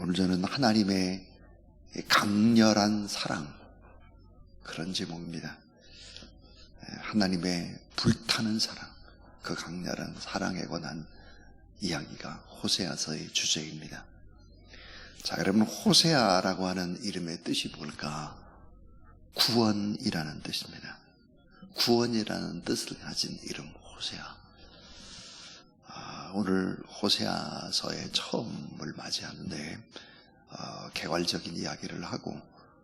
오늘 저는 하나님의 강렬한 사랑, 그런 제목입니다. 하나님의 불타는 사랑, 그 강렬한 사랑에 관한 이야기가 호세아서의 주제입니다. 자, 여러분, 호세아라고 하는 이름의 뜻이 뭘까? 구원이라는 뜻입니다. 구원이라는 뜻을 가진 이름 호세아. 오늘 호세아서의 처음을 맞이하는데 개괄적인 이야기를 하고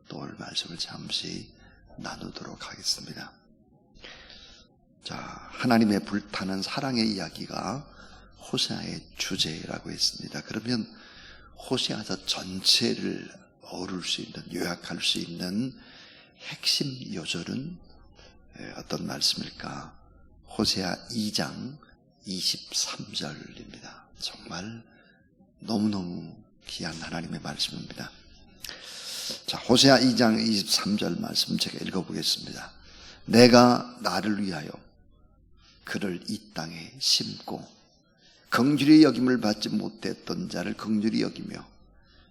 또 오늘 말씀을 잠시 나누도록 하겠습니다. 자, 하나님의 불타는 사랑의 이야기가 호세아의 주제라고 했습니다. 그러면 호세아서 전체를 어룰 수 있는, 요약할 수 있는 핵심 요절은 어떤 말씀일까? 호세아 2장 23절입니다. 정말 너무너무 귀한 하나님의 말씀입니다. 자, 호세아 2장 23절 말씀 제가 읽어보겠습니다. 내가 나를 위하여 그를 이 땅에 심고 긍휼히 여김을 받지 못했던 자를 긍휼히 여기며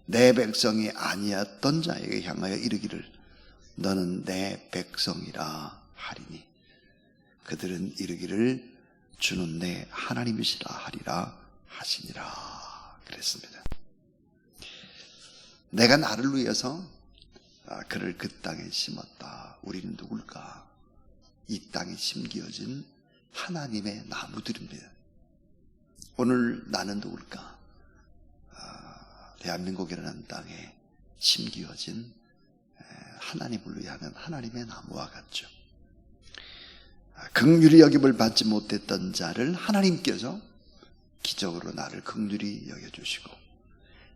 내 백성이 아니었던 자에게 향하여 이르기를 너는 내 백성이라 하리니 그들은 이르기를 주는 내 하나님이시라 하리라 하시니라 그랬습니다. 내가 나를 위해서 그를 그 땅에 심었다. 우리는 누굴까? 이 땅에 심겨진 하나님의 나무들입니다. 오늘 나는 누굴까? 대한민국이라는 땅에 심겨진 하나님을 위하는 하나님의 나무와 같죠. 긍휼히 여김을 받지 못했던 자를 하나님께서 기적으로 나를 긍휼히 여겨주시고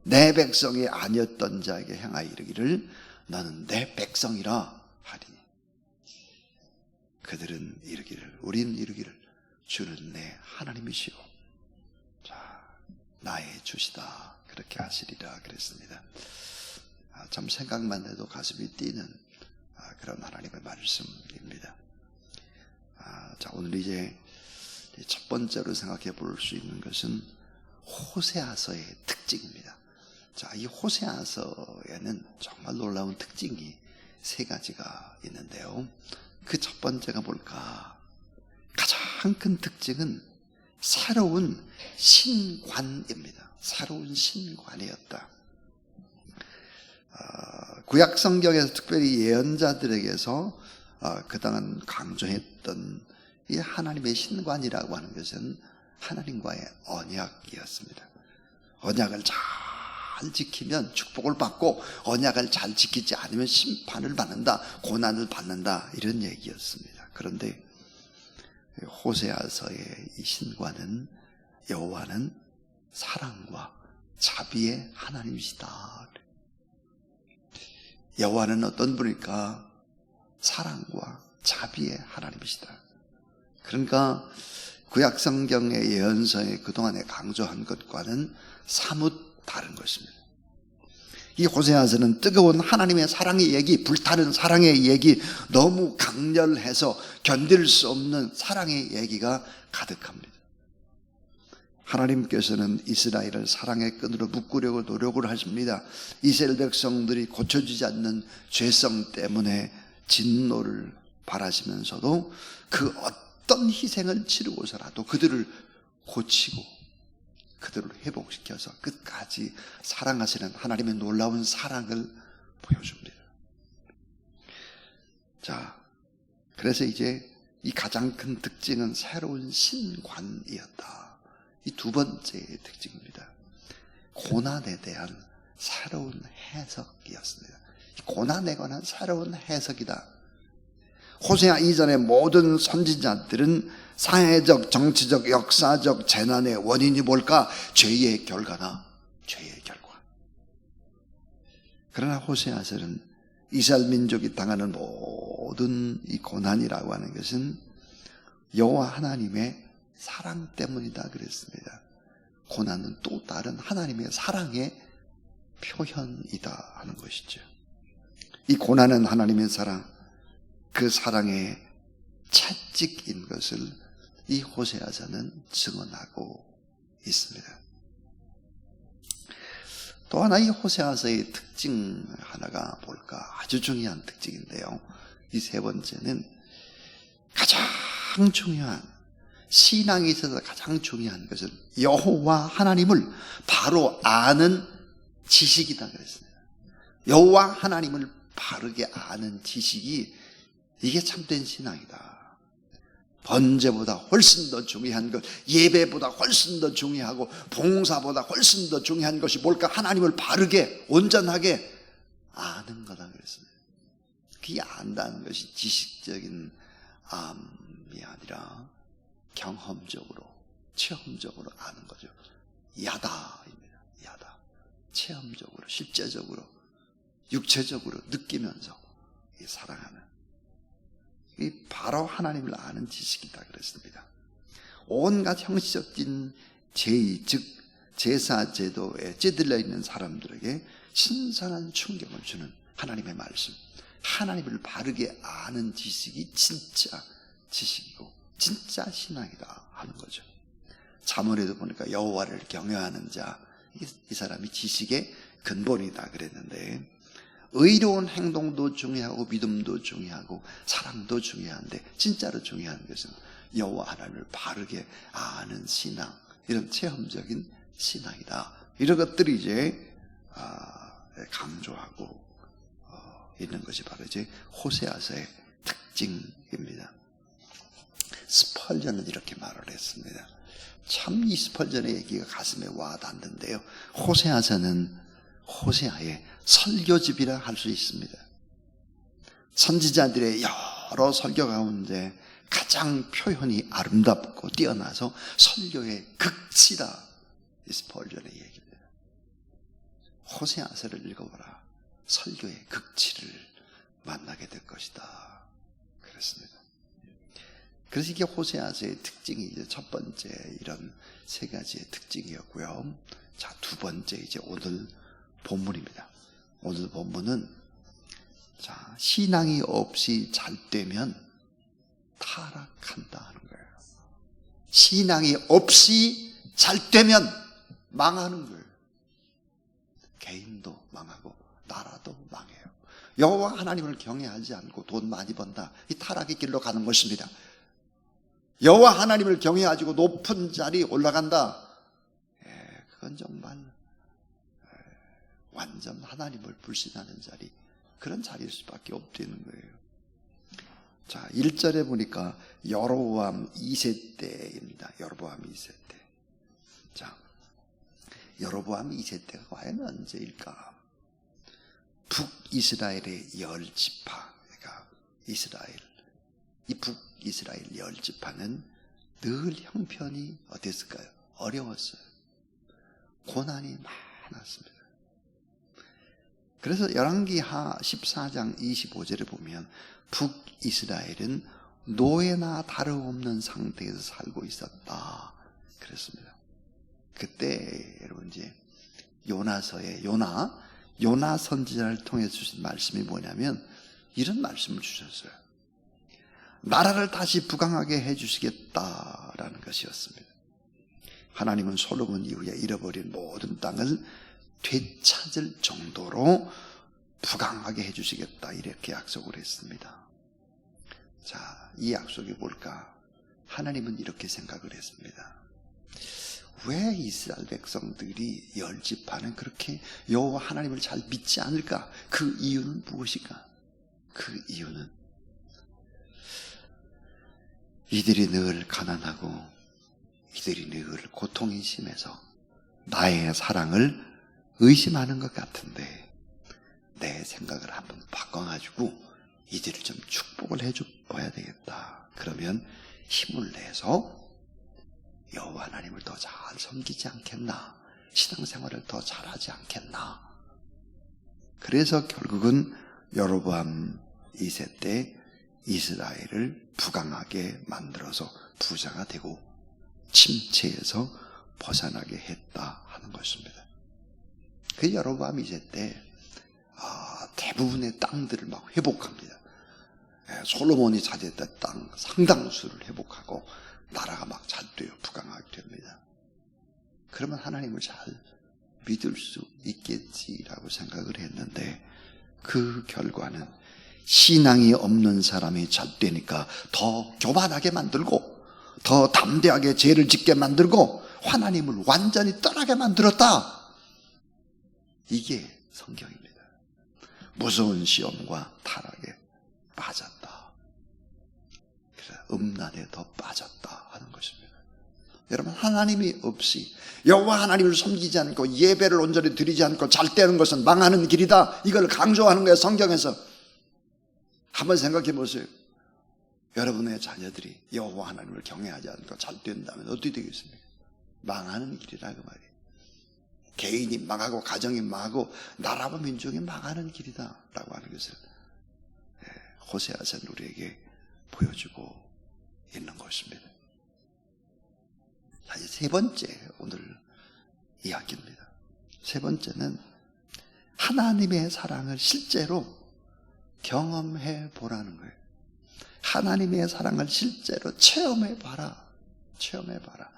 내 백성이 아니었던 자에게 향하여 이르기를 너는 내 백성이라 하리니 그들은 이르기를, 우린 이르기를 주는 내 하나님이시오, 자, 나의 주시다 그렇게 하시리라 그랬습니다. 참 생각만 해도 가슴이 뛰는 그런 하나님의 말씀입니다. 자, 오늘 이제 첫 번째로 생각해 볼 수 있는 것은 호세아서의 특징입니다. 자, 이 호세아서에는 정말 놀라운 특징이 세 가지가 있는데요. 그 첫 번째가 뭘까? 가장 큰 특징은 새로운 신관입니다. 새로운 신관이었다. 구약 성경에서 특별히 예언자들에게서 그동안 강조했던 이 하나님의 신관이라고 하는 것은 하나님과의 언약이었습니다. 언약을 잘 지키면 축복을 받고 언약을 잘 지키지 않으면 심판을 받는다, 고난을 받는다, 이런 얘기였습니다. 그런데 호세아서의 이 신관은 여호와는 사랑과 자비의 하나님이시다. 여호와는 어떤 분일까? 사랑과 자비의 하나님이시다. 그러니까 구약 성경의 예언서에 그동안에 강조한 것과는 사뭇 다른 것입니다. 이 호세아서는 뜨거운 하나님의 사랑의 얘기, 불타는 사랑의 얘기, 너무 강렬해서 견딜 수 없는 사랑의 얘기가 가득합니다. 하나님께서는 이스라엘을 사랑의 끈으로 묶으려고 노력을 하십니다. 이스라엘 백성들이 고쳐지지 않는 죄성 때문에 진노를 바라시면서도 그 어떤 희생을 치르고서라도 그들을 고치고 그들을 회복시켜서 끝까지 사랑하시는 하나님의 놀라운 사랑을 보여줍니다. 자, 그래서 이제 이 가장 큰 특징은 새로운 신관이었다. 이 두 번째 특징입니다. 고난에 대한 새로운 해석이었습니다. 고난에 관한 새로운 해석이다. 호세아 이전의 모든 선지자들은 사회적, 정치적, 역사적 재난의 원인이 뭘까? 죄의 결과나 죄의 결과. 그러나 호세아서는 이스라엘 민족이 당하는 모든 이 고난이라고 하는 것은 여호와 하나님의 사랑 때문이다 그랬습니다. 고난은 또 다른 하나님의 사랑의 표현이다 하는 것이죠. 이 고난은 하나님의 사랑, 그 사랑의 채찍인 것을 이 호세아서는 증언하고 있습니다. 또 하나 이 호세아서의 특징 하나가 뭘까? 아주 중요한 특징인데요. 이 세 번째는 가장 중요한, 신앙에 있어서 가장 중요한 것은 여호와 하나님을 바로 아는 지식이다 그랬습니다. 여호와 하나님을 바르게 아는 지식이 이게 참된 신앙이다. 번제보다 훨씬 더 중요한 것, 예배보다 훨씬 더 중요하고 봉사보다 훨씬 더 중요한 것이 뭘까? 하나님을 바르게 온전하게 아는 거다 그랬습니다. 그게 안다는 것이 지식적인 암이 아니라 경험적으로, 체험적으로 아는 거죠. 야다입니다. 야다. 체험적으로, 실제적으로, 육체적으로 느끼면서 사랑하는, 이 바로 하나님을 아는 지식이다 그랬습니다. 온갖 형식적인 제의, 즉 제사 제도에 찌들려 있는 사람들에게 신선한 충격을 주는 하나님의 말씀, 하나님을 바르게 아는 지식이 진짜 지식이고 진짜 신앙이다 하는 거죠. 잠언에도 보니까 여호와를 경외하는 자, 이 사람이 지식의 근본이다 그랬는데, 의로운 행동도 중요하고 믿음도 중요하고 사랑도 중요한데 진짜로 중요한 것은 여호와 하나님을 바르게 아는 신앙, 이런 체험적인 신앙이다. 이런 것들이 이제 강조하고 있는 것이 바로 이제 호세아서의 특징입니다. 스펄전은 이렇게 말을 했습니다. 참 이 스펄전의 얘기가 가슴에 와 닿는데요. 호세아서는 호세아의 설교집이라 할 수 있습니다. 선지자들의 여러 설교 가운데 가장 표현이 아름답고 뛰어나서 설교의 극치다, 이 스펄전의 얘기입니다. 호세아서를 읽어보라. 설교의 극치를 만나게 될 것이다 그랬습니다. 그래서 이게 호세아서의 특징이 이제 첫 번째 이런 세 가지의 특징이었고요. 자, 두 번째 이제 오늘 본문입니다. 오늘 본문은, 자, 신앙이 없이 잘 되면 타락한다 하는 거예요. 신앙이 없이 잘 되면 망하는 거예요. 개인도 망하고 나라도 망해요. 여호와 하나님을 경외하지 않고 돈 많이 번다, 이 타락의 길로 가는 것입니다. 여호와 하나님을 경외하고 높은 자리 올라간다, 그건 정말 완전 하나님을 불신하는 자리, 그런 자리일 수밖에 없다는 거예요. 자, 1절에 보니까 여로보암 2세 때입니다. 여로보암 2세 때. 자, 여로보암 2세 때가 과연 언제일까? 북이스라엘의 10지파, 그러니까 이스라엘, 이 북이스라엘 10지파는 늘 형편이 어땠을까요? 어려웠어요. 고난이 많았습니다. 그래서 열왕기하 14장 25절에 보면 북이스라엘은 노예나 다름없는 상태에서 살고 있었다 그랬습니다. 그때 여러분 이제 요나서의 요나 선지자를 통해 주신 말씀이 뭐냐면 이런 말씀을 주셨어요. 나라를 다시 부강하게 해주시겠다라는 것이었습니다. 하나님은 솔로몬 이후에 잃어버린 모든 땅을 되찾을 정도로 부강하게 해주시겠다, 이렇게 약속을 했습니다. 자, 이 약속이 뭘까? 하나님은 이렇게 생각을 했습니다. 왜 이스라엘 백성들이 10지파는 그렇게 여호와 하나님을 잘 믿지 않을까? 그 이유는 무엇일까? 그 이유는 이들이 늘 가난하고 이들이 늘 고통이 심해서 나의 사랑을 의심하는 것 같은데 내 생각을 한번 바꿔가지고 이들을 좀 축복을 해줘 봐야 되겠다. 그러면 힘을 내서 여호와 하나님을 더 잘 섬기지 않겠나? 신앙생활을 더 잘하지 않겠나? 그래서 결국은 여로보암 2세 때 이스라엘을 부강하게 만들어서 부자가 되고 침체에서 벗어나게 했다 하는 것입니다. 그 여로보암 2세 때 대부분의 땅들을 막 회복합니다. 솔로몬이 차지했던 땅 상당수를 회복하고 나라가 막 잘 돼요. 부강하게 됩니다. 그러면 하나님을 잘 믿을 수 있겠지라고 생각을 했는데 그 결과는 신앙이 없는 사람이 잣되니까 더 교만하게 만들고 더 담대하게 죄를 짓게 만들고 하나님을 완전히 떠나게 만들었다. 이게 성경입니다. 무서운 시험과 타락에 빠졌다. 그래서 음란에 더 빠졌다 하는 것입니다. 여러분, 하나님이 없이 여호와 하나님을 섬기지 않고 예배를 온전히 드리지 않고 잘되는 것은 망하는 길이다. 이걸 강조하는 거예요, 성경에서. 한번 생각해 보세요. 여러분의 자녀들이 여호와 하나님을 경외하지 않고 잘된다면 어떻게 되겠습니까? 망하는 길이라 그 말이에요. 개인이 망하고 가정이 망하고 나라와 민족이 망하는 길이다 라고 하는 것을 호세아서는 우리에게 보여주고 있는 것입니다. 자, 이제 세 번째 오늘 이야기입니다. 세 번째는 하나님의 사랑을 실제로 경험해 보라는 거예요. 하나님의 사랑을 실제로 체험해 봐라. 체험해 봐라.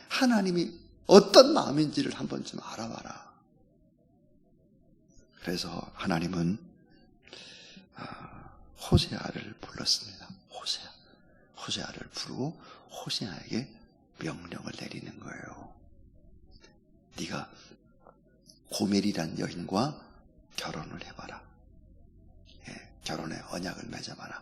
하나님이 어떤 마음인지를 한 번쯤 알아봐라. 그래서 하나님은 호세아를 불렀습니다. 호세아를 부르고 호세아에게 명령을 내리는 거예요. 네가 고멜이란 여인과 결혼을 해봐라. 결혼의 언약을 맺어봐라.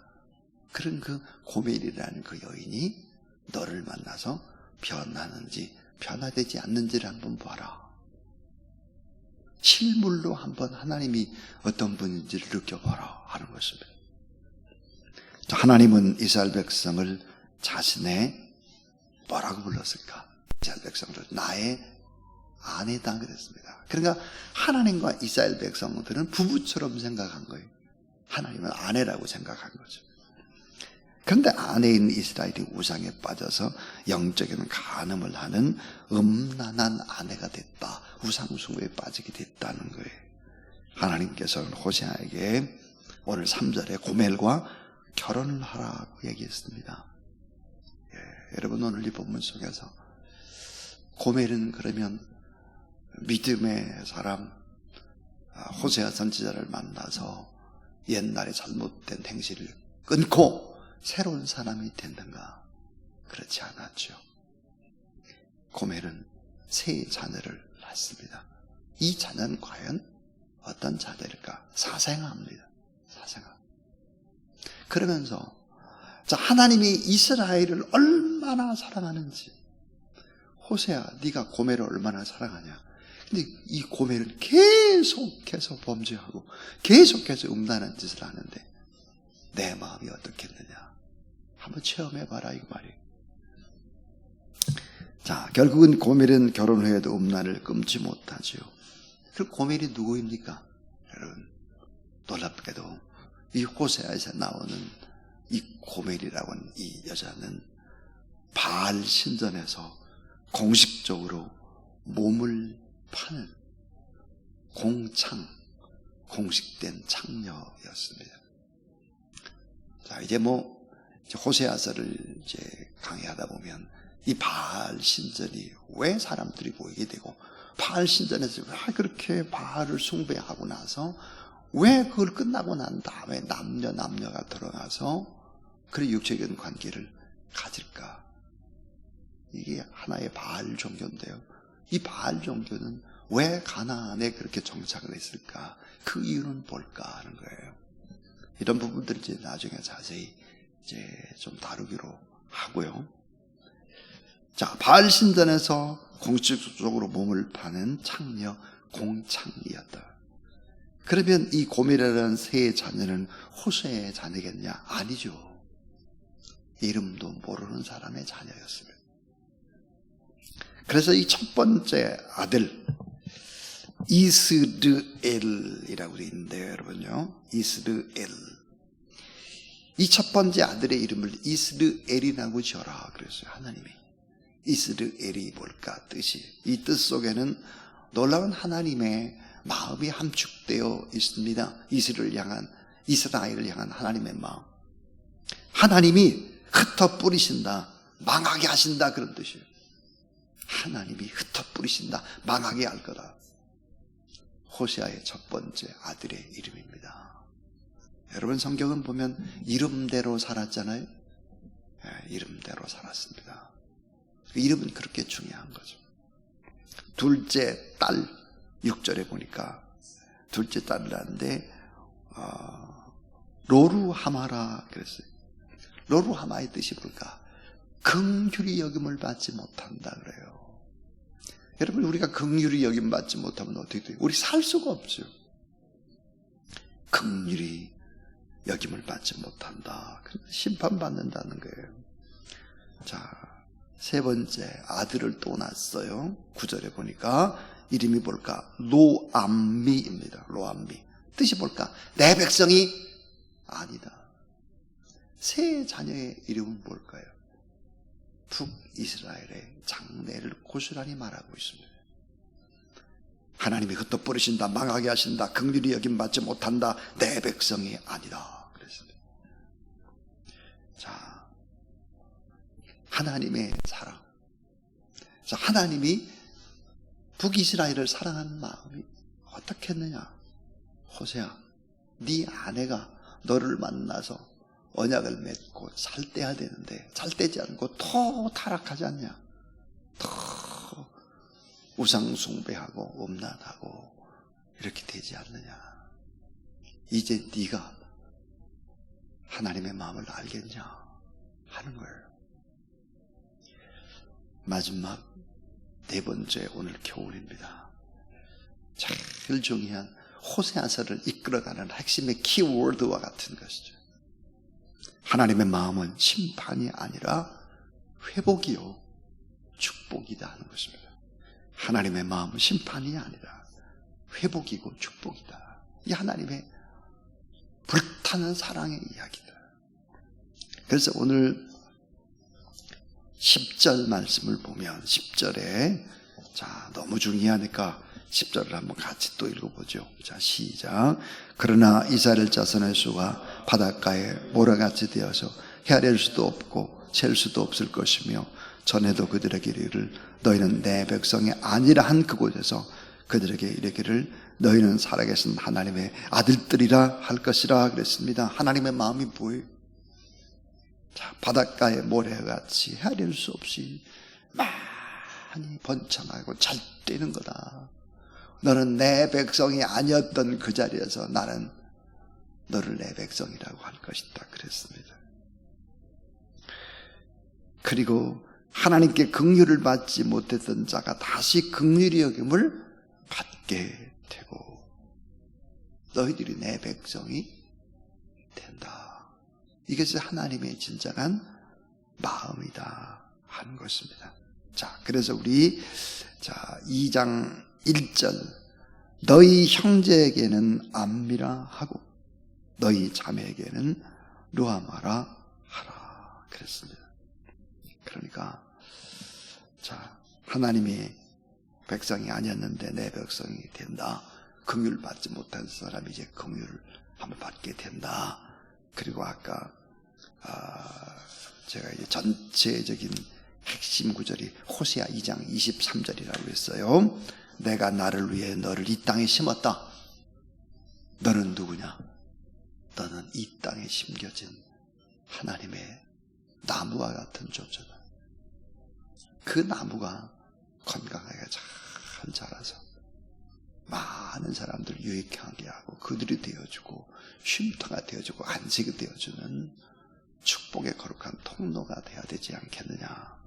그런 그 고멜이라는 그 여인이 너를 만나서 변하는지 변화되지 않는지를 한번 봐라. 실물로 한번 하나님이 어떤 분인지를 느껴봐라 하는 것입니다. 하나님은 이스라엘 백성을 자신의 뭐라고 불렀을까? 이스라엘 백성을 나의 아내다 그랬습니다. 그러니까 하나님과 이스라엘 백성들은 부부처럼 생각한 거예요. 하나님은 아내라고 생각한 거죠. 그런데 아내인 이스라엘이 우상에 빠져서 영적인 간음을 하는 음란한 아내가 됐다. 우상숭배에 빠지게 됐다는 거예요. 하나님께서는 호세아에게 오늘 3절에 고멜과 결혼을 하라고 얘기했습니다. 여러분, 오늘 이 본문 속에서 고멜은 그러면 믿음의 사람 호세아 선지자를 만나서 옛날에 잘못된 행실을 끊고 새로운 사람이 됐는가? 그렇지 않았죠. 고멜은 세 자녀를 낳습니다. 이 자녀는 과연 어떤 자녀일까? 사생아입니다. 사생아. 그러면서 하나님이 이스라엘을 얼마나 사랑하는지, 호세아 네가 고멜을 얼마나 사랑하냐? 근데 이 고멜은 계속해서 범죄하고 계속해서 음란한 짓을 하는데 내 마음이 어떻겠느냐? 한번 체험해봐라 이거 말이에요. 자, 결국은 고멜은 결혼 후에도 음란을 끊지 못하죠. 그 고멜이 누구입니까? 여러분, 놀랍게도 이 호세아에서 나오는 이 고멜이라고 하는 이 여자는 바알 신전에서 공식적으로 몸을 파는 공식된 창녀였습니다. 자, 이제 호세아서를 이제 강의하다 보면 이 바알 신전이 왜 사람들이 모이게 되고 바알 신전에서 왜 그렇게 바알을 숭배하고 나서 왜 그걸 끝나고 난 다음에 남녀가 들어가서 그런 육체적인 관계를 가질까? 이게 하나의 바알 종교인데요. 이 바알 종교는 왜 가나안에 그렇게 정착을 했을까? 그 이유는 뭘까 하는 거예요. 이런 부분들을 이제 나중에 자세히 이제 좀 다루기로 하고요. 자, 바알 신전에서 공식적으로 몸을 파는 창녀, 공창이었다. 그러면 이 고멜이라는 세 자녀는 호세의 자녀겠냐? 아니죠. 이름도 모르는 사람의 자녀였습니다. 그래서 이 첫 번째 아들 이스르엘이라고 되어 있는데요, 여러분요. 이스르엘. 이 첫 번째 아들의 이름을 이스르엘이라고 지어라 그랬어요, 하나님이. 이스르엘이 뭘까 뜻이. 이 뜻 속에는 놀라운 하나님의 마음이 함축되어 있습니다. 이스라엘을 향한 하나님의 마음. 하나님이 흩어 뿌리신다, 망하게 하신다, 그런 뜻이에요. 하나님이 흩어 뿌리신다, 망하게 할 거다. 호세아의 첫 번째 아들의 이름입니다. 여러분 성경은 보면 이름대로 살았잖아요. 이름대로 살았습니다. 이름은 그렇게 중요한 거죠. 둘째 딸 6절에 보니까 둘째 딸을 낳는데 로루하마라 그랬어요. 로루하마의 뜻이 뭘까? 긍휼히 여김을 받지 못한다 그래요. 여러분 우리가 긍휼히 여김 받지 못하면 어떻게 돼요? 우리 살 수가 없죠. 긍휼히 여김을 받지 못한다. 심판받는다는 거예요. 자, 세 번째 아들을 또 낳았어요. 9절에 보니까 이름이 뭘까? 로암미입니다. 로암미. 뜻이 뭘까? 내 백성이 아니다. 세 자녀의 이름은 뭘까요? 북이스라엘의 장래를 고스란히 말하고 있습니다. 하나님이 흩어버리신다, 망하게 하신다, 긍휼히 여김 받지 못한다, 내 백성이 아니다 그랬습니다. 자, 하나님의 사랑. 자, 하나님이 북이스라엘을 사랑하는 마음이 어떻게 했느냐? 호세아, 네 아내가 너를 만나서 언약을 맺고 살떼야 되는데 살떼지 않고 더 타락하지 않냐? 더 우상 숭배하고 음란하고 이렇게 되지 않느냐? 이제 네가 하나님의 마음을 알겠냐? 하는 거예요. 마지막 네 번째 오늘 교훈입니다. 제일 중요한 호세아서를 이끌어가는 핵심의 키워드와 같은 것이죠. 하나님의 마음은 심판이 아니라 회복이요 축복이다 하는 것입니다. 하나님의 마음은 심판이 아니라 회복이고 축복이다. 이 하나님의 불타는 사랑의 이야기다. 그래서 오늘 10절 말씀을 보면 10절에 자 너무 중요하니까 10절을 한번 같이 또 읽어보죠. 자 시작. 그러나 이스라엘 자손의 수가 바닷가에 모래같이 되어서 헤아릴 수도 없고 셀 수도 없을 것이며 전에도 그들에게 이르기를 너희는 내 백성이 아니라 한 그곳에서 그들에게 이르기를 너희는 살아계신 하나님의 아들들이라 할 것이라 그랬습니다. 하나님의 마음이 뭐예요? 자, 바닷가에 모래같이 헤아릴 수 없이 많이 번창하고 잘 되는 거다. 너는 내 백성이 아니었던 그 자리에서 나는 너를 내 백성이라고 할 것이다 그랬습니다. 그리고 하나님께 긍휼을 받지 못했던 자가 다시 긍휼히 여김을 받게 되고 너희들이 내 백성이 된다. 이것이 하나님의 진정한 마음이다 하는 것입니다. 자, 그래서 우리 2장 1절 너희 형제에게는 암미라 하고 너희 자매에게는 루하마라 하라 그랬습니다. 그러니까 자 하나님이 백성이 아니었는데 내 백성이 된다. 긍휼을 받지 못한 사람이 이제 긍휼을 한번 받게 된다. 그리고 아까 제가 이제 전체적인 핵심 구절이 호세아 2장 23절이라고 했어요. 내가 나를 위해 너를 이 땅에 심었다. 너는 누구냐? 너는 이 땅에 심겨진 하나님의 나무와 같은 존재다. 그 나무가 건강하게 잘 자라서 많은 사람들을 유익하게 하고 그들이 되어주고 쉼터가 되어주고 안식이 되어주는 축복의 거룩한 통로가 되어야 되지 않겠느냐.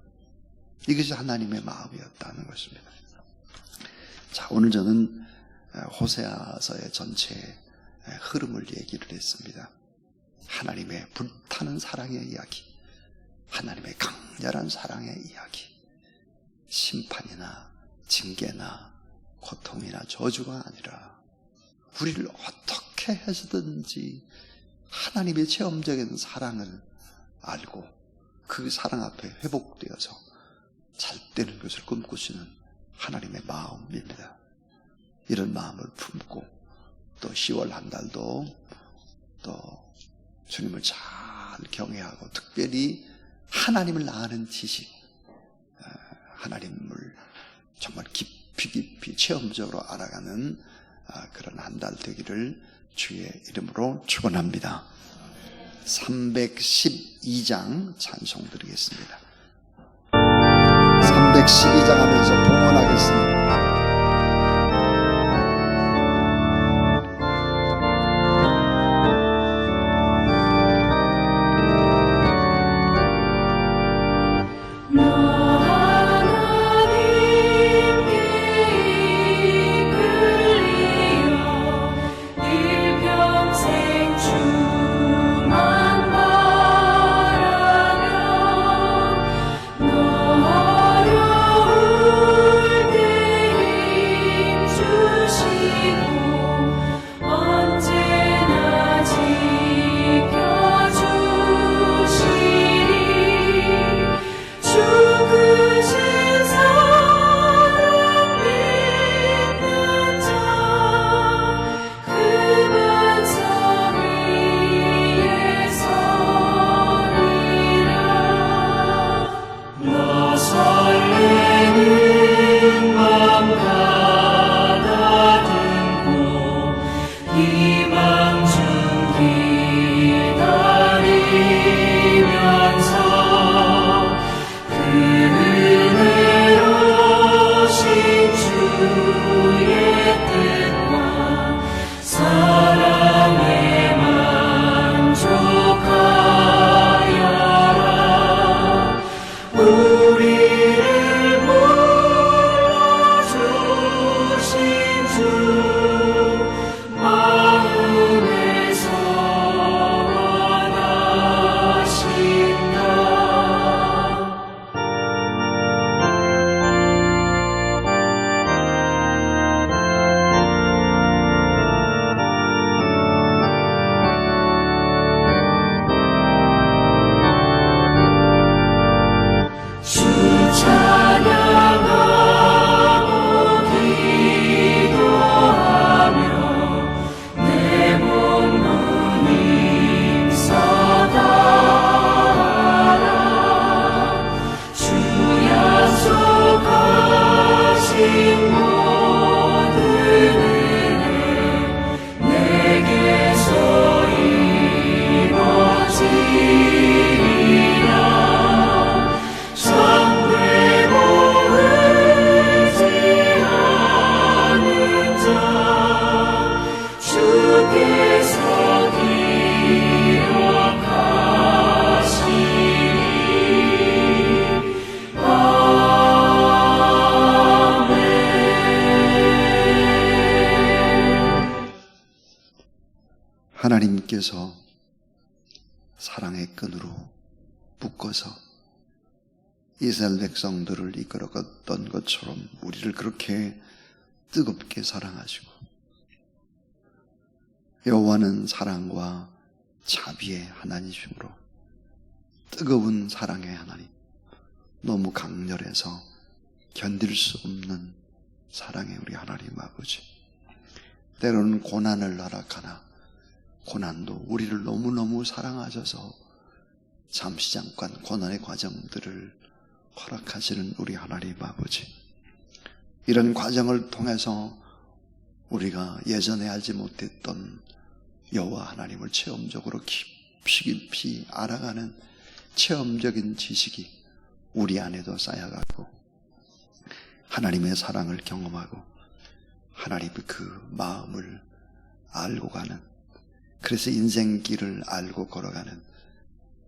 이것이 하나님의 마음이었다는 것입니다. 자, 오늘 저는 호세아서의 전체 흐름을 얘기를 했습니다. 하나님의 불타는 사랑의 이야기, 하나님의 강렬한 사랑의 이야기, 심판이나 징계나 고통이나 저주가 아니라 우리를 어떻게 해서든지 하나님의 체험적인 사랑을 알고 그 사랑 앞에 회복되어서 잘 되는 것을 꿈꾸시는 하나님의 마음입니다. 이런 마음을 품고 또 10월 한 달도 또 주님을 잘 경외하고 특별히 하나님을 아는 지식, 하나님을 정말 깊이 체험적으로 알아가는 그런 한 달 되기를 주의 이름으로 축원합니다. 312장 찬송 드리겠습니다. 312장 하면서 봉헌하겠습니다. 하나님께서 사랑의 끈으로 묶어서 이스라엘 백성들을 이끌어갔던 것처럼 우리를 그렇게 뜨겁게 사랑하시고, 여호와는 사랑과 자비의 하나님이시므로 뜨거운 사랑의 하나님, 너무 강렬해서 견딜 수 없는 사랑의 우리 하나님 아버지, 때로는 고난을 허락하나 고난도 우리를 너무너무 사랑하셔서 잠시 잠깐 고난의 과정들을 허락하시는 우리 하나님 아버지, 이런 과정을 통해서 우리가 예전에 알지 못했던 여호와 하나님을 체험적으로 깊이 알아가는 체험적인 지식이 우리 안에도 쌓여가고, 하나님의 사랑을 경험하고 하나님의 그 마음을 알고 가는, 그래서 인생길을 알고 걸어가는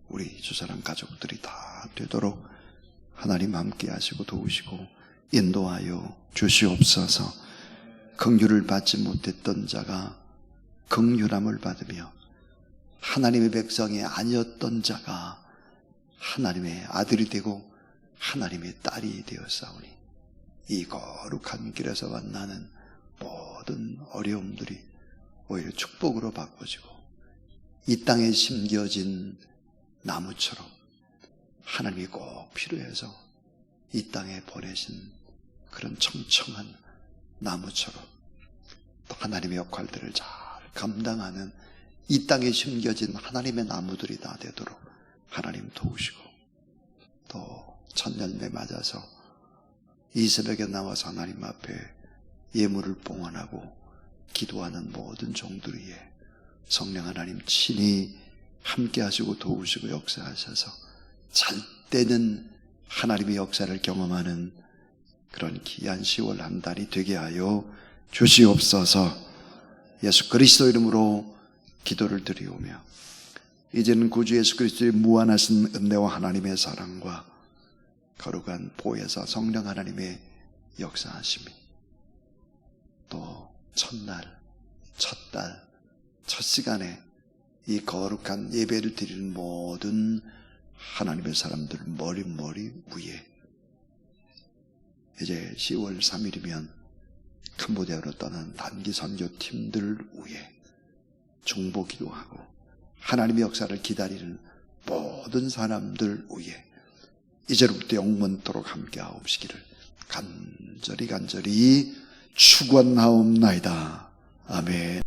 우리 주사람 가족들이 다 되도록 하나님 함께 하시고 도우시고 인도하여 주시옵소서. 긍휼을 받지 못했던 자가 긍휼함을 받으며 하나님의 백성이 아니었던 자가 하나님의 아들이 되고 하나님의 딸이 되었사오니, 이 거룩한 길에서 만나는 모든 어려움들이 오히려 축복으로 바꿔지고, 이 땅에 심겨진 나무처럼 하나님이 꼭 필요해서 이 땅에 보내신 그런 청청한 나무처럼 또 하나님의 역할들을 잘 감당하는 이 땅에 심겨진 하나님의 나무들이 다 되도록 하나님 도우시고, 또 천년매 맞아서 이 새벽에 나와서 하나님 앞에 예물을 봉헌하고 기도하는 모든 종들 위에 성령 하나님 친히 함께 하시고 도우시고 역사하셔서 잘 때는 하나님의 역사를 경험하는 그런 귀한 10월 한 달이 되게 하여 주시옵소서. 예수 그리스도 이름으로 기도를 드리오며 이제는 구주 예수 그리스도의 무한하신 은혜와 하나님의 사랑과 거룩한 보혜사 성령 하나님의 역사하심이 또 첫날, 첫달, 첫 시간에 이 거룩한 예배를 드리는 모든 하나님의 사람들 머리 위에 이제 10월 3일이면 캄보디아로 떠난 단기 선교팀들 위에 중보 기도하고 하나님의 역사를 기다리는 모든 사람들 위에 이제로부터 영원토록 함께 하옵시기를 간절히 축원하옵나이다. 아멘.